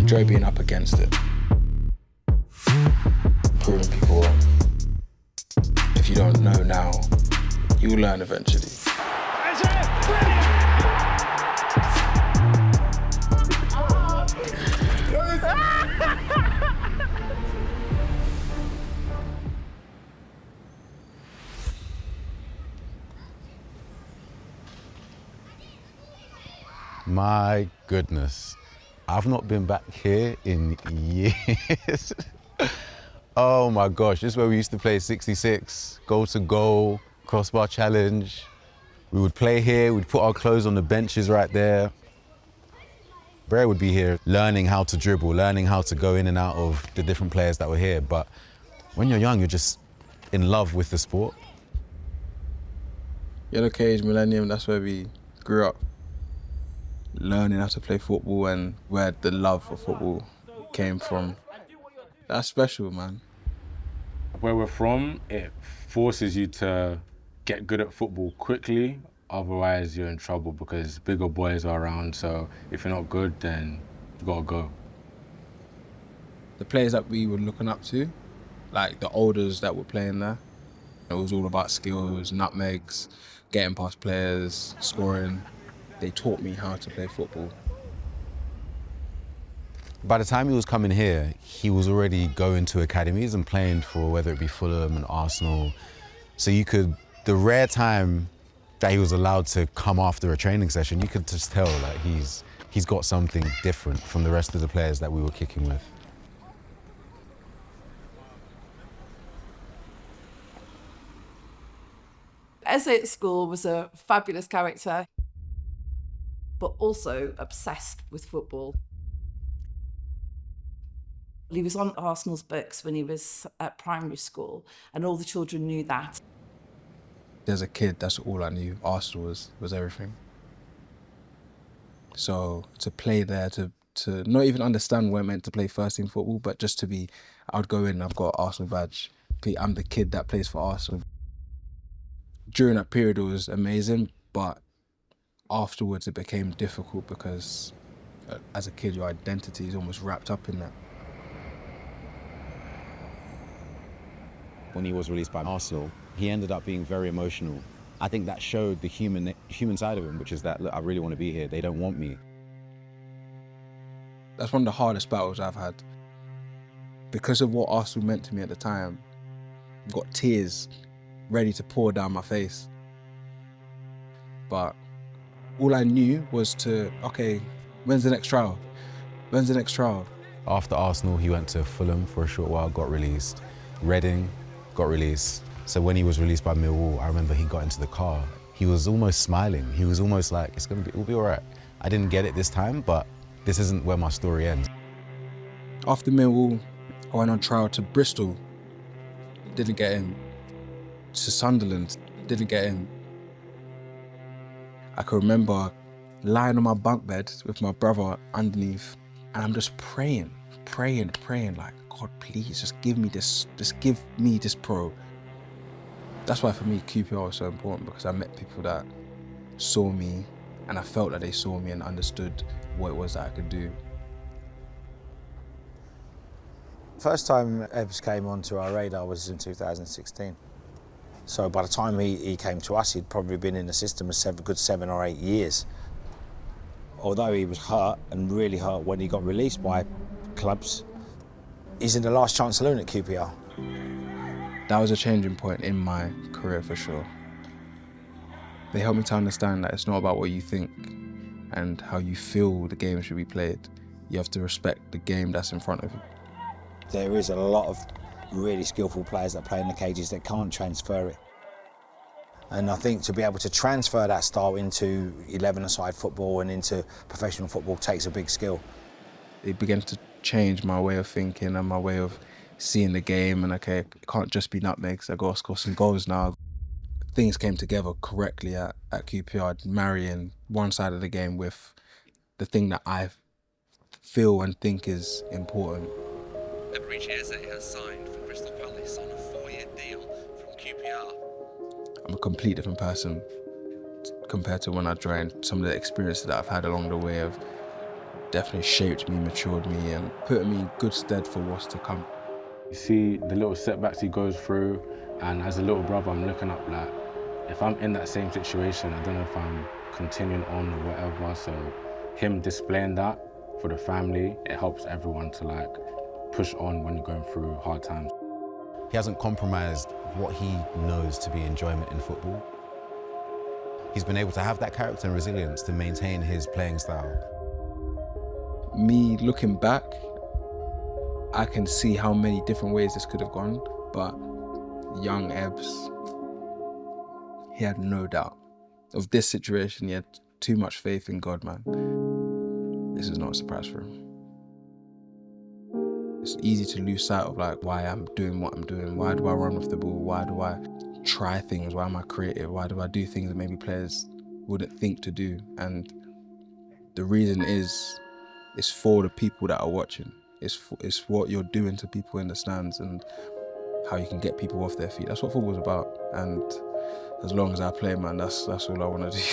enjoy being up against it. Proving people wrong. If you don't know now, you will learn eventually. My goodness, I've not been back here in years. Oh my gosh, this is where we used to play 66, goal to goal, crossbar challenge. We would play here, we'd put our clothes on the benches right there. Brer would be here learning how to dribble, learning how to go in and out of the different players that were here. But when you're young, you're just in love with the sport. Yellow Cage, Millennium, that's where we grew up. Learning how to play football and where the love for football came from. That's special, man. Where we're from, it forces you to get good at football quickly, otherwise you're in trouble because bigger boys are around, so if you're not good, then you gotta go. The players that we were looking up to, like the olders that were playing there, it was all about skills, nutmegs, getting past players, scoring. They taught me how to play football. By the time he was coming here, he was already going to academies and playing for whether it be Fulham and Arsenal. So the rare time that he was allowed to come after a training session, you could just tell like he's got something different from the rest of the players that we were kicking with. Eze at school was a fabulous character, but also obsessed with football. He was on Arsenal's books when he was at primary school, and all the children knew that. As a kid, that's all I knew. Arsenal was everything. So to play there, to not even understand what it meant to play first team football, but just to be, I would go in, I've got an Arsenal badge. I'm the kid that plays for Arsenal. During that period, it was amazing, but afterwards it became difficult because as a kid, your identity is almost wrapped up in that. When he was released by Arsenal, he ended up being very emotional. I think that showed the human side of him, which is that, look, I really want to be here. They don't want me. That's one of the hardest battles I've had. Because of what Arsenal meant to me at the time, I've got tears ready to pour down my face. But all I knew was okay, when's the next trial? When's the next trial? After Arsenal, he went to Fulham for a short while, got released. Reading, got released. So when he was released by Millwall, I remember he got into the car. He was almost smiling. He was almost like, it'll be all right. I didn't get it this time, but this isn't where my story ends. After Millwall, I went on trial to Bristol. Didn't get in. To Sunderland, didn't get in. I can remember lying on my bunk bed with my brother underneath, and I'm just praying, like, God, please, just give me this pro. That's why for me, QPR was so important, because I met people that saw me, and I felt that they saw me and understood what it was that I could do. First time Ebbs came onto our radar was in 2016. So by the time he came to us, he'd probably been in the system a good 7 or 8 years. Although he was hurt, and really hurt when he got released by clubs, he's in the last chance saloon at QPR. That was a changing point in my career for sure. They helped me to understand that it's not about what you think and how you feel the game should be played. You have to respect the game that's in front of you. There is a lot of really skillful players that play in the cages that can't transfer it. And I think to be able to transfer that style into 11-a-side football and into professional football takes a big skill. It began to change my way of thinking and my way of seeing the game, and okay, it can't just be nutmegs, I gotta score some goals now. Things came together correctly at QPR, marrying one side of the game with the thing that I feel and think is important. Eberechi Eze has signed for Crystal Palace on a 4-year deal from QPR. I'm a complete different person compared to when I joined. Some of the experiences that I've had along the way have definitely shaped me, matured me, and put me in good stead for what's to come. You see the little setbacks he goes through, and as a little brother, I'm looking up like, if I'm in that same situation, I don't know if I'm continuing on or whatever. So him displaying that for the family, it helps everyone to like push on when you're going through hard times. He hasn't compromised what he knows to be enjoyment in football. He's been able to have that character and resilience to maintain his playing style. Me looking back, I can see how many different ways this could have gone, but young Ebbs, he had no doubt of this situation. He had too much faith in God, man. This is not a surprise for him. It's easy to lose sight of like why I'm doing what I'm doing. Why do I run with the ball? Why do I try things? Why am I creative? Why do I do things that maybe players wouldn't think to do? And the reason is, it's for the people that are watching. It's what you're doing to people in the stands and how you can get people off their feet. That's what football's about. And as long as I play, man, that's all I want to do.